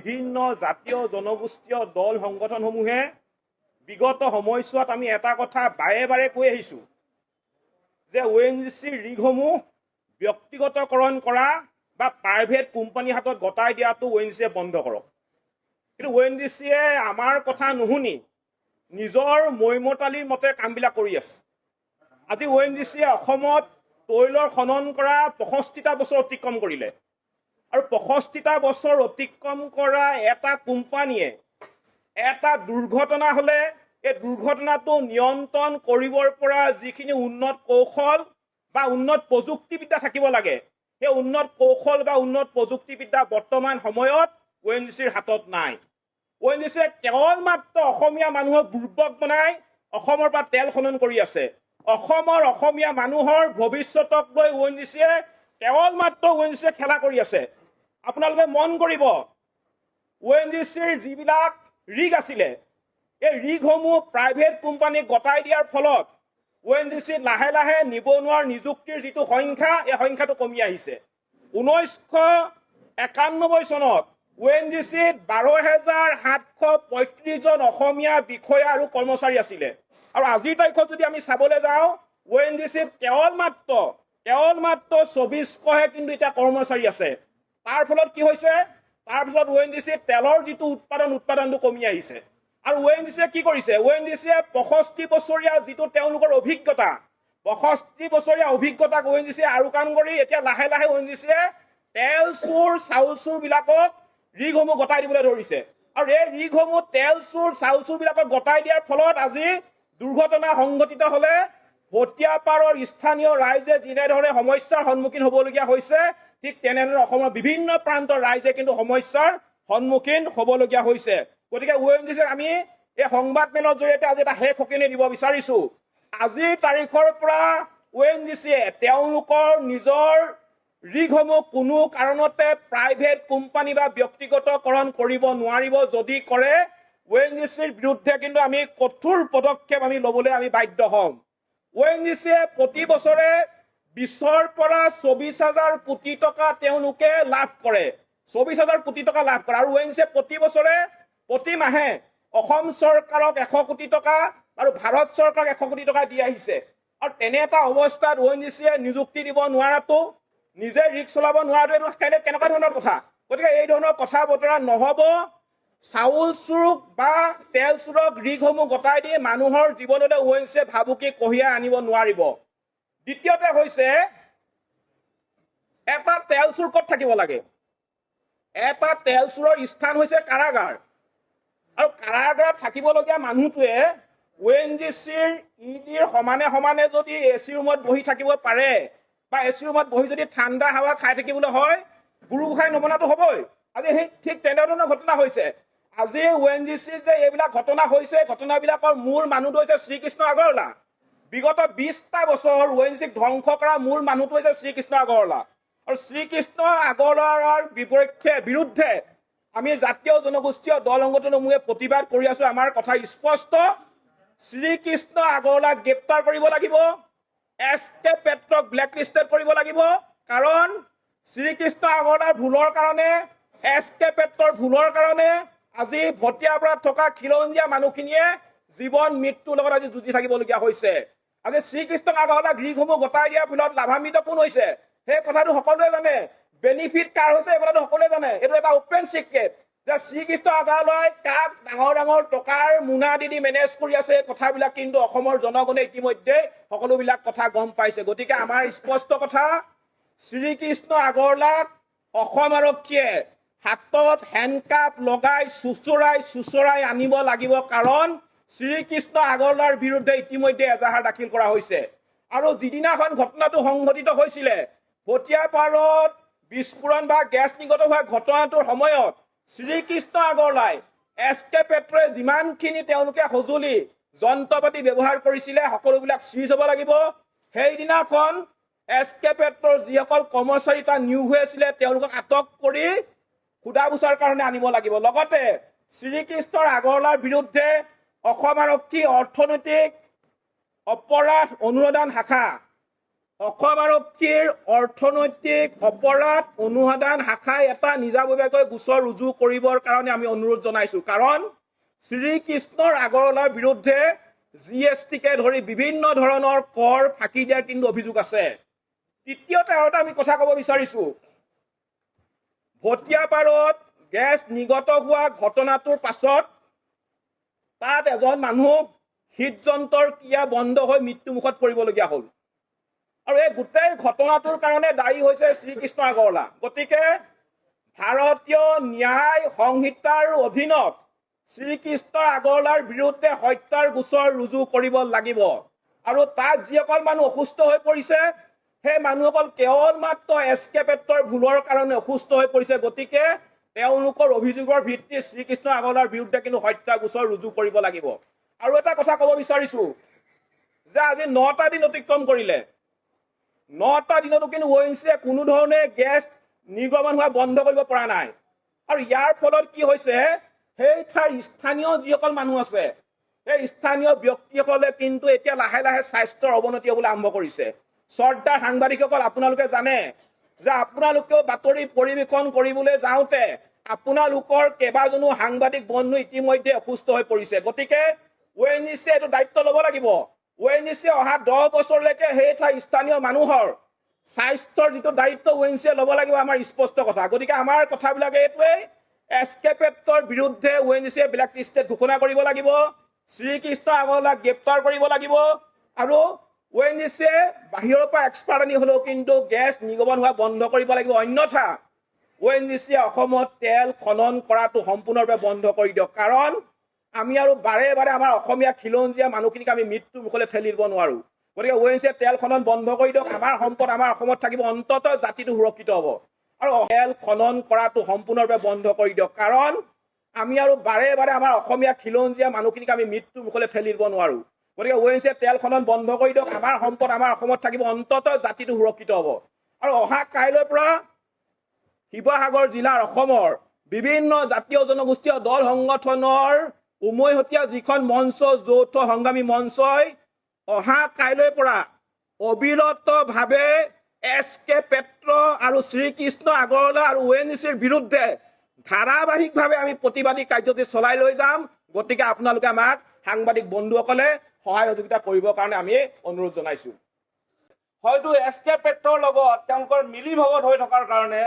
বিভিন্ন জাতীয় জনগোষ্ঠীয় দল সংগঠনসমূহে বিগত সময়ছোৱাত আমি এটা কথা বাৰে বাৰে কৈ আহিছোঁ যে ONGCৰ ৰিগসমূহ ব্যক্তিগতকৰণ কৰা বা প্ৰাইভেট কোম্পানীৰ হাতত গতাই দিয়াটো ONGCয়ে বন্ধ কৰক। কিন্তু ONGCয়ে আমাৰ কথা নুশুনি নিজৰ মৈমতালিৰ মতে কামবিলাক কৰি আছে। আজি ONGCয়ে অসমত তৈলৰ খনন কৰা 65টা বছৰ অতিক্ৰম কৰিলে আৰু 65টা বছৰ অতিক্ৰম কৰা এটা কোম্পানীয়ে এটা দুৰ্ঘটনা হ'লে এই দুৰ্ঘটনাটো নিয়ন্ত্ৰণ কৰিবৰ পৰা যিখিনি উন্নত কৌশল বা উন্নত প্ৰযুক্তিবিদ্যা থাকিব লাগে সেই উন্নত কৌশল বা উন্নত প্ৰযুক্তিবিদ্যা বৰ্তমান সময়ত ONGCৰ হাতত নাই। ONGCয়ে কেৱল মাত্ৰ অসমীয়া মানুহক দুৰ্বল বনাই অসমৰ পৰা তেল খনন কৰি আছে। অসমীয়া মানুহৰ ভৱিষ্যতক লৈ ONGCয়ে কেৱল মাত্ৰ ONGCয়ে খেলা কৰি আছে। আপোনালোকে মন কৰিব ONGCৰ যিবিলাক ৰিগ আছিলে এই ৰিগসমূহ প্ৰাইভেট কোম্পানীক গতাই দিয়াৰ ফলত ONGC লাহে লাহে নিবনুৱাৰ নিযুক্তিৰ যিটো সংখ্যা এই সংখ্যাটো কমি আহিছে। 1991 চনত ONGCত 12,735 জন অসমীয়া বিষয়া আৰু কৰ্মচাৰী আছিলে আৰু আজিৰ তাৰিখত যদি আমি চাবলৈ যাওঁ ONGCত কেৱল মাত্ৰ 2400হে কিন্তু এতিয়া কৰ্মচাৰী আছে। তাৰ ফলত কি হৈছে? তাৰ ফলত ONGCৰ তেলৰ যিটো উৎপাদনটো কমি আহিছে আৰু ONGCয়ে কি কৰিছে? ONGCয়ে 65 বছৰীয়া যিটো তেওঁলোকৰ অভিজ্ঞতা 65 বছৰীয়া অভিজ্ঞতাক ONGCয়ে আৰুকাণ কৰি এতিয়া লাহে লাহে ONGCয়ে তেল চুৰ চাউল চুৰ বিলাকক ৰিগসমূহ গতাই দিবলৈ ধৰিছে আৰু এই ৰিগসমূহ তেল চুৰ চাউল চুৰ বিলাকক গতাই দিয়াৰ ফলত আজি দুৰ্ঘটনা সংঘটিত হ'লে ভটিয়াপাৰৰ স্থানীয় ৰাইজে যেনেধৰণে সমস্যাৰ সন্মুখীন হ'বলগীয়া হৈছে ঠিক তেনেদৰে অসমৰ বিভিন্ন প্ৰান্তৰ ৰাইজে কিন্তু সমস্যাৰ সন্মুখীন হ'বলগীয়া হৈছে। গতিকে ONGCক আমি এই সংবাদ মেলৰ জৰিয়তে আজি এটা শেষ সকিনি দিব বিচাৰিছোঁ। আজিৰ তাৰিখৰ পৰা ONGCয়ে তেওঁলোকৰ নিজৰ ৰিগসমূহ কোনো কাৰণতে প্ৰাইভেট কোম্পানী বা ব্যক্তিগতকৰণ কৰিব নোৱাৰিব। যদি কৰে ONGCৰ বিৰুদ্ধে কিন্তু আমি কঠোৰ পদক্ষেপ আমি ল'বলৈ আমি বাধ্য হ'ম। ONGCয়ে প্ৰতি বছৰে 20ৰ পৰা 24,000 কোটি টকা তেওঁলোকে লাভ কৰে। 24,000 কোটি টকা লাভ কৰে আৰু ONGCয়ে প্ৰতি বছৰে প্ৰতি মাহে অসম চৰকাৰক 100 কোটি টকা আৰু ভাৰত চৰকাৰক 100 কোটি টকা দি আহিছে আৰু তেনে এটা অৱস্থাত ONGCয়ে নিযুক্তি দিব নোৱাৰাটো নিজে ৰিক্স চলাব নোৱাৰাটো এইটো কেনেকুৱা ধৰণৰ কথা? গতিকে এই ধৰণৰ কথা বতৰা নহ'ব। চাউল চুৰক বা তেল চুৰক ৰিগসমূহ গতাই দি মানুহৰ জীৱনলৈ ONGCয়ে ভাবুকি কঢ়িয়াই আনিব নোৱাৰিব। দ্বিতীয়তে হৈছে এটা তেল চুৰ ক'ত থাকিব লাগে? এটা তেল চুৰৰ স্থান হৈছে কাৰাগাৰ আৰু কাৰাগাৰত থাকিবলগীয়া মানুহটোৱে ONGCৰ ইডিৰ সমানে সমানে যদি AC ৰুমত বহি থাকিব পাৰে বা AC ৰুমত বহি যদি ঠাণ্ডা হাৱা খাই থাকিবলৈ হয় গুৰু খাই নবনাটো হ'বই। আজি সেই ঠিক তেনেধৰণৰ ঘটনা হৈছে। আজি ONGCৰ যে এইবিলাক ঘটনা হৈছে ঘটনাবিলাকৰ মূল মানুহটো হৈছে শ্ৰীকৃষ্ণ আগৰৱালা। বিগত 20টা বছৰ ONGCক ধ্বংস কৰা মূল মানুহটো হৈছে শ্ৰীকৃষ্ণ আগৰৱালা আৰু শ্ৰীকৃষ্ণ আগৰৱালাৰ বিৰুদ্ধে আমি জাতীয় জনগোষ্ঠীয় দল সংগঠনসমূহে প্ৰতিবাদ কৰি আছো। আমাৰ কথা স্পষ্ট, শ্ৰীকৃষ্ণ আগৰৱালাক গ্ৰেপ্তাৰ কৰিব লাগিব, SK পেট্ৰক ব্লেকলিষ্টেড কৰিব লাগিব। কাৰণ শ্ৰীকৃষ্ণ আগৰৱালাৰ ভুলৰ কাৰণে SK পেট্ৰৰ ভুলৰ কাৰণে আজি ভটিয়াপাৰাত থকা খিলঞ্জীয়া মানুহখিনিয়ে জীৱন মৃত্যুৰ লগত আজি যুঁজি থাকিবলগীয়া হৈছে। আজি শ্ৰীকৃষ্ণ আগৰৱালাক ৰিগসমূহ গতাই দিয়াৰ ফলত লাভান্বিত কোন হৈছে সেই কথাটো সকলোৱে জানে। বেনিফিট কাৰ হৈছে এই কথাটো সকলোৱে জানে। এইটো এটা অপেন চিক্ৰেট যে শ্ৰীকৃষ্ণ আগৰৱালাই কাক ডাঙৰ ডাঙৰ টকাৰ মোনা দি মেনেজ কৰি আছে কথাবিলাক কিন্তু অসমৰ জনগণে ইতিমধ্যে সকলোবিলাক কথা গম পাইছে। গতিকে আমাৰ স্পষ্ট কথা, শ্ৰীকৃষ্ণ আগৰৱালাক অসম আৰক্ষীয়ে হাতত হেণ্ডকাপ লগাই চুচৰাই আনিব লাগিব। কাৰণ শ্ৰীকৃষ্ণ আগৰৱালাৰ বিৰুদ্ধে ইতিমধ্যে এজাহাৰ দাখিল কৰা হৈছে আৰু যিদিনাখন ঘটনাটো সংঘটিত হৈছিলে ভটিয়াপাৰত বিস্ফোৰণ বা গেছ নিৰ্গত হোৱা ঘটনাটোৰ সময়ত শ্ৰীকৃষ্ণ আগৰৱালাই SK পেট্ৰই যিমানখিনি তেওঁলোকে সঁজুলি যন্ত্ৰপাতি ব্যৱহাৰ কৰিছিলে সকলোবিলাক চিজ হ'ব লাগিব। সেইদিনাখন SK পেট্ৰৰ যিসকল কৰ্মচাৰী তাত নিয়োগ হৈ আছিলে তেওঁলোকক আটক কৰি সোধাবোচাৰ কাৰণে আনিব লাগিব। লগতে শ্ৰীকৃষ্ণৰ আগৰৱালাৰ বিৰুদ্ধে অসম আৰক্ষী অৰ্থনৈতিক অপৰাধ অনুসন্ধান শাখা অসম আৰক্ষীৰ অৰ্থনৈতিক অপৰাধ অনুসন্ধান শাখাই এটা নিজাববীয়াকৈ গোচৰ ৰুজু কৰিবৰ কাৰণে আমি অনুৰোধ জনাইছোঁ। কাৰণ শ্ৰীকৃষ্ণৰ আগৰৱালাৰ বিৰুদ্ধে GSTকে ধৰি বিভিন্ন ধৰণৰ কৰ ফাঁকি দিয়াৰ কিন্তু অভিযোগ আছে। তৃতীয়তে আৰু এটা আমি কথা ক'ব বিচাৰিছোঁ, ভটিয়াপাৰত গেছ নিৰ্গত হোৱা ঘটনাটোৰ পাছত তাত এজন মানুহ হৃদযন্ত্ৰৰ ক্ৰিয়া বন্ধ হৈ মৃত্যুমুখত পৰিবলগীয়া হ'ল। আৰু এই গোটেই ঘটনাটোৰ কাৰণে দায়ী হৈছে শ্ৰীকৃষ্ণ আগৰৱালা। গতিকে ভাৰতীয় ন্যায় সংহিতাৰ অধীনত শ্ৰীকৃষ্ণ আগৰৱালাৰ বিৰুদ্ধে হত্যাৰ গোচৰ ৰুজু কৰিব লাগিব। আৰু তাত যিসকল মানুহ অসুস্থ হৈ পৰিছে সেই মানুহসকল কেৱল মাত্ৰ এস্কেপেটৰ ভুলৰ কাৰণে অসুস্থ হৈ পৰিছে। গতিকে তেওঁলোকৰ অভিযোগৰ ভিত্তিত শ্ৰীকৃষ্ণ আগৰৱালাৰ বিৰুদ্ধে কিন্তু হত্যা গোচৰ ৰুজু কৰিব লাগিব। আৰু এটা কথা ক'ব বিচাৰিছোঁ যে আজি 9টা দিন অতিক্ৰম কৰিলে, 9টা দিনতো কিন্তু ONGCয়ে কোনো ধৰণে গেছ নিৰ্গমন হোৱা বন্ধ কৰিব পৰা নাই। আৰু ইয়াৰ ফলত কি হৈছে, সেই ঠাইৰ স্থানীয় যিসকল মানুহ আছে সেই স্থানীয় ব্যক্তিসকলে কিন্তু এতিয়া লাহে লাহে স্বাস্থ্যৰ অৱনতি হ'বলৈ আৰম্ভ কৰিছে। শ্ৰদ্ধাৰ সাংবাদিকসকল, আপোনালোকে জানে যে আপোনালোকেও বাতৰি পৰিৱেশন কৰিবলৈ যাওঁতে আপোনালোকৰ কেইবাজনো সাংবাদিক বন্ধু ইতিমধ্যে অসুস্থ হৈ পৰিছে। গতিকে ONGCয়ে এইটো দায়িত্ব ল'ব লাগিব। ONGCয়ে অহা 10 বছৰলৈকে সেই ঠাইৰ স্থানীয় মানুহৰ স্বাস্থ্যৰ যিটো দায়িত্ব ONGCয়ে ল'ব লাগিব, আমাৰ স্পষ্ট কথা। গতিকে আমাৰ কথাবিলাক এইটোৱেই, এস্কেপেটৰ বিৰুদ্ধে ONGCয়ে ব্লেক লিষ্টেড ঘোষণা কৰিব লাগিব, শ্ৰীকৃষ্ণ আগৰৱালাক গ্ৰেপ্তাৰ কৰিব লাগিব। আৰু ONGCয়ে বাহিৰৰ পৰা এক্সপাৰ্ট আনি হ'লেও কিন্তু গেছ নিৰ্গমন হোৱা বন্ধ কৰিব লাগিব। অন্যথা ONGCয়ে অসমত তেল খনন কৰাটো সম্পূৰ্ণৰূপে বন্ধ কৰি দিয়ক। কাৰণ আমি আৰু বাৰে বাৰে আমাৰ অসমীয়া খিলঞ্জীয়া মানুহখিনিক আমি মৃত্যুৰ মুখলৈ ঠেলি দিব নোৱাৰোঁ। গতিকে ONGCয়ে তেল খনন বন্ধ কৰি দিয়ক। আমাৰ সম্পদ আমাৰ অসমত থাকিব, অন্ততঃ জাতিটো সুৰক্ষিত হ'ব। আৰু তেল খনন কৰাটো সম্পূৰ্ণৰূপে বন্ধ কৰি দিয়ক। কাৰণ আমি আৰু বাৰে বাৰে আমাৰ অসমীয়া খিলঞ্জীয়া মানুহখিনিক আমি মৃত্যুৰ মুখলৈ ঠেলি দিব নোৱাৰোঁ। গতিকে ONGCয়ে তেল খনন বন্ধ কৰি দিয়ক। আমাৰ সম্পদ আমাৰ অসমত থাকিব, অন্ততঃ জাতিটো সুৰক্ষিত হ'ব। আৰু অহা কাইলৈৰ পৰা শিৱসাগৰ জিলাৰ অসমৰ বিভিন্ন জাতীয় জনগোষ্ঠীয় দল সংগঠনৰ উমৈহতীয়া যিখন মঞ্চ, যৌথ সংগ্ৰামী মঞ্চই অহা কাইলৈৰ পৰা অবিৰতভাৱে এস্কেপেট্ৰ আৰু শ্ৰীকৃষ্ণ আগৰৱালা আৰু ONGCৰ বিৰুদ্ধে ধাৰাবাহিকভাৱে আমি প্ৰতিবাদী কাৰ্যসূচী চলাই লৈ যাম। গতিকে আপোনালোকে আমাক সাংবাদিক বন্ধুসকলে সহায় সহযোগিতা কৰিবৰ কাৰণে আমি অনুৰোধ জনাইছোঁ। হয়তো এস্কেপেটৰ লগত তেওঁলোকৰ মিলি ভগত হৈ থকাৰ কাৰণে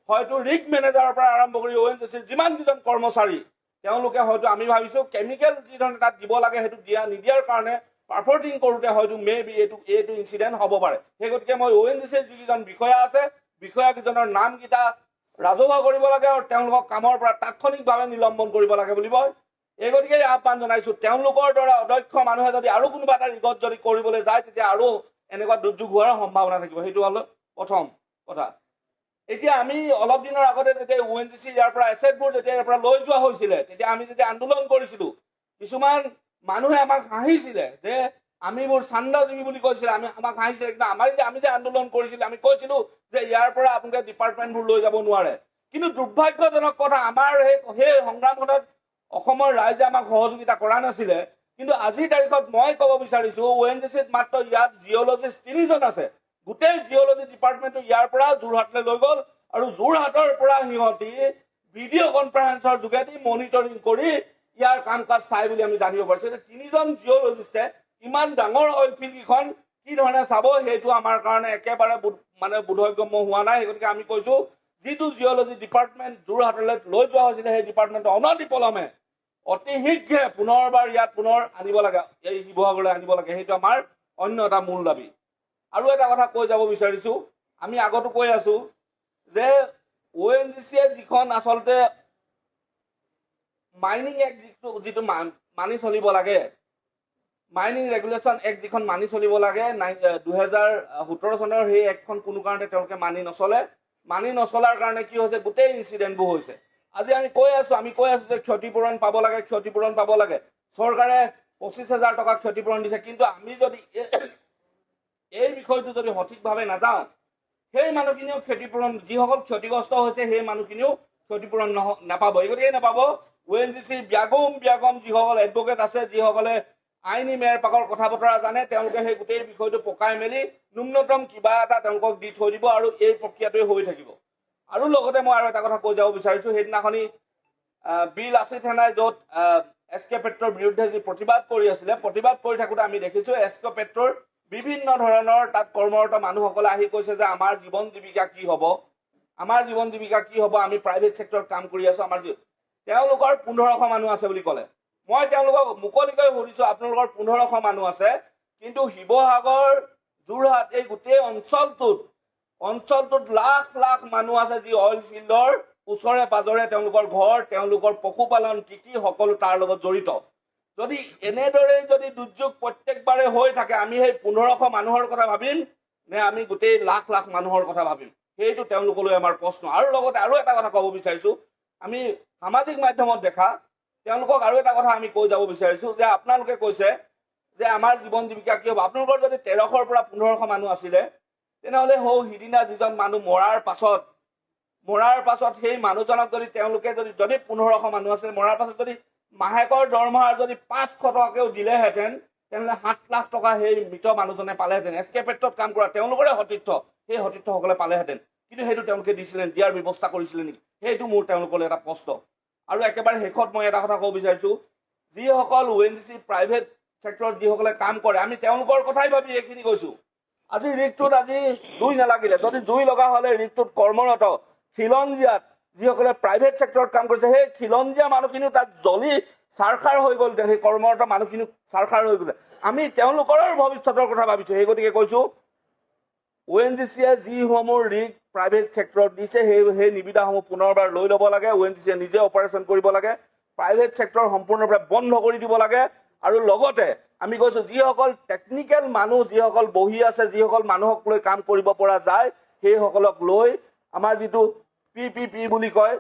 হয়তো ৰিগ মেনেজাৰৰ পৰা আৰম্ভ কৰি ONGCৰ যিমান কেইজন কৰ্মচাৰী তেওঁলোকে হয়তো আমি ভাবিছোঁ কেমিকেল যি ধৰণে তাত দিব লাগে সেইটো নিদিয়াৰ কাৰণে পাৰফৰ্টিং কৰোঁতে হয়তো মেবি এইটো ইনচিডেণ্ট হ'ব পাৰে। সেই গতিকে মই ONGCৰ যিকেইজন বিষয়া আছে, বিষয়াকেইজনৰ নামকেইটা ৰাজহুৱা কৰিব লাগে আৰু তেওঁলোকক কামৰ পৰা তাৎক্ষণিকভাৱে নিলম্বন কৰিব লাগে বুলি মই এই গতিকে আহ্বান জনাইছোঁ। তেওঁলোকৰ দৰে অদক্ষ মানুহে যদি আৰু কোনোবা এটা ৰিগত যদি কৰিবলৈ যায় তেতিয়া আৰু এনেকুৱা দুৰ্যোগ হোৱাৰ সম্ভাৱনা থাকিব। সেইটো হ'ল প্ৰথম কথা। এতিয়া আমি অলপ দিনৰ আগতে যেতিয়া ONGC ইয়াৰ পৰা এছেটবোৰ যেতিয়া ইয়াৰ পৰা লৈ যোৱা হৈছিলে, তেতিয়া আমি যেতিয়া আন্দোলন কৰিছিলোঁ, কিছুমান মানুহে আমাক হাঁহিছিলে যে আমিবোৰ চান্দাজীৱী বুলি কৈছিলে, আমাক হাঁহিছিলে। কিন্তু আমি যে আন্দোলন কৰিছিলোঁ, আমি কৈছিলোঁ যে ইয়াৰ পৰা আপোনালোকে ডিপাৰ্টমেণ্টবোৰ লৈ যাব নোৱাৰে। কিন্তু দুৰ্ভাগ্যজনক কথা, আমাৰ সেই সংগ্ৰামখনত অসমৰ ৰাইজে আমাক সহযোগিতা কৰা নাছিলে। কিন্তু আজিৰ তাৰিখত মই ক'ব বিচাৰিছোঁ, ONGCত মাত্ৰ ইয়াত জিঅ'লজিষ্ট 3জন আছে। গোটেই জিঅ'লজি ডিপাৰ্টমেণ্টটো ইয়াৰ পৰা যোৰহাটলৈ লৈ গ'ল আৰু যোৰহাটৰ পৰা সিহঁতি ভিডিঅ' কনফাৰেন্সৰ যোগেদি মনিটৰিং কৰি ইয়াৰ কাম কাজ চাই বুলি আমি জানিব পাৰিছোঁ। 3জন জিঅ'লজিষ্টে ইমান ডাঙৰ অইল ফিল্ডকেইখন কি ধৰণে চাব, সেইটো আমাৰ কাৰণে একেবাৰে বোধগম্য হোৱা নাই। সেই গতিকে আমি কৈছোঁ, যিটো জিঅ'লজি ডিপাৰ্টমেণ্ট যোৰহাটলৈ লৈ যোৱা হৈছিলে সেই ডিপাৰ্টমেণ্টটো অনতিপলমে অতি শীঘ্ৰে পুনৰবাৰ ইয়াত পুনৰ আনিব লাগে, এই শিৱসাগৰলৈ আনিব লাগে। সেইটো আমাৰ অন্য এটা মূল দাবী। আৰু এটা কথা কৈ যাব বিচাৰিছোঁ, আমি আগতো কৈ আছোঁ যে ONGCয়ে যিখন আচলতে মাইনিং এক্ট যিটো মানি চলিব লাগে, মাইনিং ৰেগুলেশ্যন এক্ট যিখন মানি চলিব লাগে 2017 চনৰ, সেই এক্টখন কোনো কাৰণতে তেওঁলোকে মানি নচলে। মানি নচলাৰ কাৰণে কি হৈছে, গোটেই ইনচিডেণ্টবোৰ হৈছে। আজি আমি কৈ আছোঁ যে ক্ষতিপূৰণ পাব লাগে, ক্ষতিপূৰণ পাব লাগে। চৰকাৰে 25,000 টকা ক্ষতিপূৰণ দিছে। কিন্তু আমি যদি এই বিষয়টো যদি সঠিকভাৱে নাযাওঁ, সেই মানুহখিনিও ক্ষতিপূৰণ, যিসকল ক্ষতিগ্ৰস্ত হৈছে সেই মানুহখিনিও ক্ষতিপূৰণ নাপাব। এই গতিকে নাপাব। ONGCৰ ব্যাগম যিসকল এডভকেট আছে, যিসকলে আইনী মেৰ পাকৰ কথা বতৰা জানে, তেওঁলোকে সেই গোটেই বিষয়টো পকাই মেলি ন্যূনতম কিবা এটা তেওঁলোকক দি থৈ দিব আৰু এই প্ৰক্ৰিয়াটোৱে হৈ থাকিব। আৰু লগতে মই আৰু এটা কথা কৈ যাব বিচাৰিছোঁ, সেইদিনাখনি বিল আসিফ সেনাই য'ত SK পেট্ৰৰ বিৰুদ্ধে যি প্ৰতিবাদ কৰি আছিলে, প্ৰতিবাদ কৰি থাকোঁতে আমি দেখিছোঁ SK পেট্ৰৰ বিভিন্ন ধৰণৰ তাত কৰ্মৰত মানুহসকলে আহি কৈছে যে আমাৰ জীৱন জীৱিকা কি হ'ব, আমাৰ জীৱন জীৱিকা কি হ'ব, আমি প্ৰাইভেট ছেক্টৰত কাম কৰি আছোঁ, আমাৰ তেওঁলোকৰ 1500 মানুহ আছে বুলি ক'লে। মই তেওঁলোকক মুকলিকৈ সুধিছোঁ, আপোনালোকৰ 1500 মানুহ আছে, কিন্তু শিৱসাগৰ, যোৰহাট এই গোটেই অঞ্চলটোত লাখ লাখ মানুহ আছে যি অইল ফিল্ডৰ ওচৰে পাজৰে তেওঁলোকৰ ঘৰ, তেওঁলোকৰ পশুপালন কৃষি সকলো তাৰ লগত জড়িত। যদি এনেদৰেই যদি দুৰ্যোগ প্ৰত্যেকবাৰে হৈ থাকে, আমি সেই 1500 মানুহৰ কথা ভাবিম নে আমি গোটেই লাখ লাখ মানুহৰ কথা ভাবিম? সেইটো তেওঁলোকলৈ আমাৰ প্ৰশ্ন। আৰু লগতে আৰু এটা কথা ক'ব বিচাৰিছোঁ, আমি সামাজিক মাধ্যমত দেখা তেওঁলোকক আৰু এটা কথা আমি কৈ যাব বিচাৰিছোঁ যে আপোনালোকে কৈছে যে আমাৰ জীৱন জীৱিকা কি হ'ব। আপোনালোকৰ যদি 1300ৰ পৰা 1500 মানুহ আছিলে, তেনেহ'লে সিদিনা যিজন মানুহ মৰাৰ পাছত সেই মানুহজনক যদি তেওঁলোকে যদি 1500 মানুহ আছে, মৰাৰ পাছত যদি মাহেকৰ দৰমহাৰ যদি 500 টকাকেও দিলেহেঁতেন, তেনেহ'লে 7 লাখ টকা সেই মৃত মানুহজনে পালেহেঁতেন। SK পেট্ৰত কাম কৰা তেওঁলোকৰে সতীৰ্থ, সেই সতীৰ্থসকলে পালেহেঁতেন। কিন্তু সেইটো তেওঁলোকে দিছিলে, দিয়াৰ ব্যৱস্থা কৰিছিলে নেকি? সেইটো মোৰ তেওঁলোকলৈ এটা প্ৰশ্ন। আৰু একেবাৰে শেষত মই এটা কথা ক'ব বিচাৰিছোঁ, যিসকল ONGC প্ৰাইভেট ছেক্টৰত যিসকলে কাম কৰে, আমি তেওঁলোকৰ কথাই ভাবি এইখিনি কৈছোঁ। আজি ৰিগটোত আজি জুই নালাগিলে, যদি জুই লগা হ'লে ৰিগটোত কৰ্মৰত খিলঞ্জীয়াত যিসকলে প্ৰাইভেট ছেক্টৰত কাম কৰিছে, সেই খিলঞ্জীয়া মানুহখিনিও তাত জ্বলি চাৰখাৰ হৈ গ'ল, সেই কৰ্মৰত মানুহখিনি চাৰখাৰ হৈ গ'লে। আমি তেওঁলোকৰ ভৱিষ্যতৰ কথা ভাবিছোঁ। সেই গতিকে কৈছোঁ, ONGCয়ে যিসমূহ ৰিগ প্ৰাইভেট ছেক্টৰত দিছে, সেই নিবিদাসমূহ পুনৰবাৰ লৈ ল'ব লাগে। ONGCয়ে নিজে অপাৰেশ্যন কৰিব লাগে, প্ৰাইভেট ছেক্টৰ সম্পূৰ্ণৰূপে বন্ধ কৰি দিব লাগে। আৰু লগতে আমি কৈছোঁ, যিসকল টেকনিকেল মানুহ, যিসকল বহি আছে, যিসকল মানুহক লৈ কাম কৰিব পৰা যায়, সেইসকলক লৈ আমাৰ যিটো PPP বুলি কয়,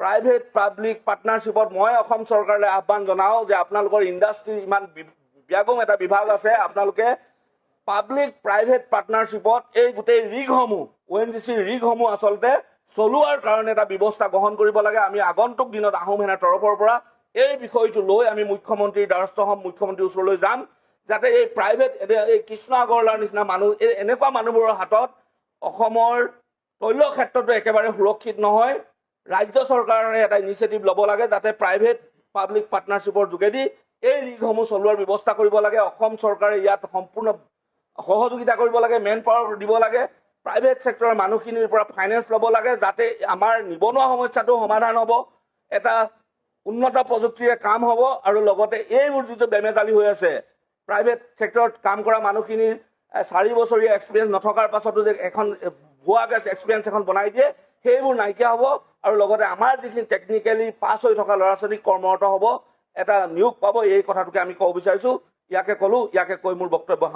প্ৰাইভেট পাব্লিক পাৰ্টনাৰশ্বিপত মই অসম চৰকাৰলৈ আহ্বান জনাওঁ যে আপোনালোকৰ ইণ্ডাষ্ট্ৰী ইমান ব্যাগম এটা বিভাগ আছে, আপোনালোকে পাব্লিক প্ৰাইভেট পাৰ্টনাৰশ্বিপত এই গোটেই ৰিগসমূহ ONGCৰ ৰিগসমূহ আচলতে চলোৱাৰ কাৰণে এটা ব্যৱস্থা গ্ৰহণ কৰিব লাগে। আমি আগন্তুক দিনত আহোম সেনাৰ তৰফৰ পৰা এই বিষয়টো লৈ আমি মুখ্যমন্ত্ৰীৰ দ্বাৰস্থ হ'ম, মুখ্যমন্ত্ৰীৰ ওচৰলৈ যাম, যাতে এই প্ৰাইভেট এই কৃষ্ণ আগৰৱালাৰ নিচিনা মানুহ, এনেকুৱা মানুহবোৰৰ হাতত অসমৰ তৈল ক্ষেত্ৰটো একেবাৰে সুৰক্ষিত নহয়। ৰাজ্য চৰকাৰে এটা ইনিচিয়েটিভ ল'ব লাগে, যাতে প্ৰাইভেট পাব্লিক পাৰ্টনাৰশ্বিপৰ যোগেদি এই ৰিগসমূহ চলোৱাৰ ব্যৱস্থা কৰিব লাগে। অসম চৰকাৰে ইয়াত সম্পূৰ্ণ সহযোগিতা কৰিব লাগে, মেন পাৱাৰ দিব লাগে, প্ৰাইভেট ছেক্টৰৰ মানুহখিনিৰ পৰা ফাইনেন্স ল'ব লাগে, যাতে আমাৰ নিবনুৱা সমস্যাটো সমাধান হ'ব, এটা উন্নত প্ৰযুক্তিৰে কাম হ'ব। আৰু লগতে এইবোৰ যিটো বেমেজালি হৈ আছে, প্ৰাইভেট ছেক্টৰত কাম কৰা মানুহখিনিৰ 4 বছৰীয়া এক্সপিৰিয়েঞ্চ নথকাৰ পাছতো যে এখন ভুৱা গেছ এক্সপিৰিয়েঞ্চ এখন বনাই দিয়ে, সেইবোৰ নাইকিয়া হ'ব। আৰু লগতে আমাৰ যিখিনি টেকনিকেলি পাছ হৈ থকা ল'ৰা ছোৱালী কৰ্মৰত হ'ব, এটা নিয়োগ পাব, এই কথাটোকে আমি ক'ব বিচাৰিছোঁ। ইয়াকে ক'লোঁ, ইয়াকে কৈ মোৰ বক্তব্য